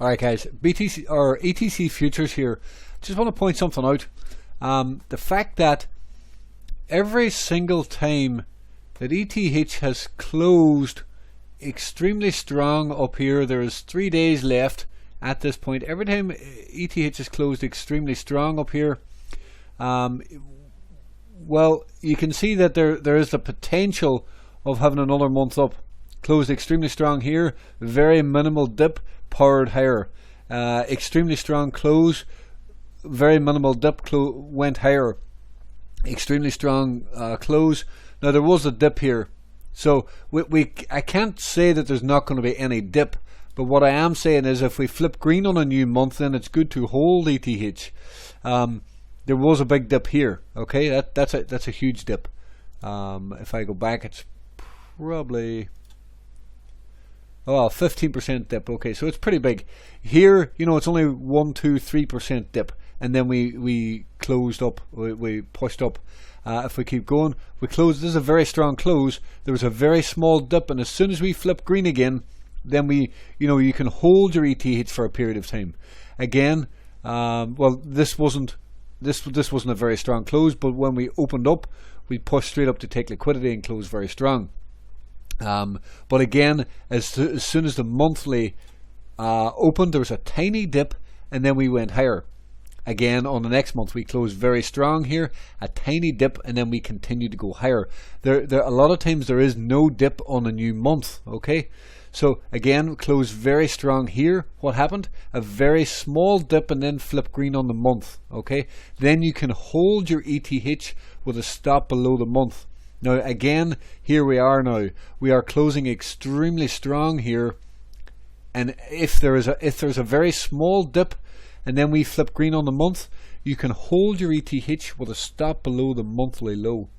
Alright guys, BTC or ETC futures here. Just want to point something out. The fact that every single time that ETH has closed extremely strong up here, there is 3 days left at this point. Every time ETH is closed extremely strong up here, well, you can see that there is the potential of having another month up. Closed extremely strong here, very minimal dip, powered higher. Extremely strong close, very minimal dip, went higher. Extremely strong close. Now there was a dip here, so I can't say that there's not going to be any dip, but what I am saying is if we flip green on a new month, then it's good to hold ETH. There was a big dip here. Okay, that's a huge dip. If I go back, it's probably 15% dip. Okay, so it's pretty big. Here, you know, it's only 1, 2, 3% dip, and then we closed up. We pushed up. If we keep going, we close. This is a very strong close. There was a very small dip, and as soon as we flip green again, then you can hold your ETH for a period of time. Again, well, this wasn't a very strong close, but when we opened up, we pushed straight up to take liquidity and close very strong. But again, as soon as the monthly opened, there was a tiny dip, and then we went higher. Again, on the next month, we closed very strong here, a tiny dip, and then we continued to go higher. There a lot of times there is no dip on a new month. Okay, so again, closed very strong here. What happened? A very small dip, and then flip green on the month. Okay, then you can hold your ETH with a stop below the month. Now again, here we are now. We are closing extremely strong here, and if there's a very small dip, and then we flip green on the month, you can hold your ETH with a stop below the monthly low.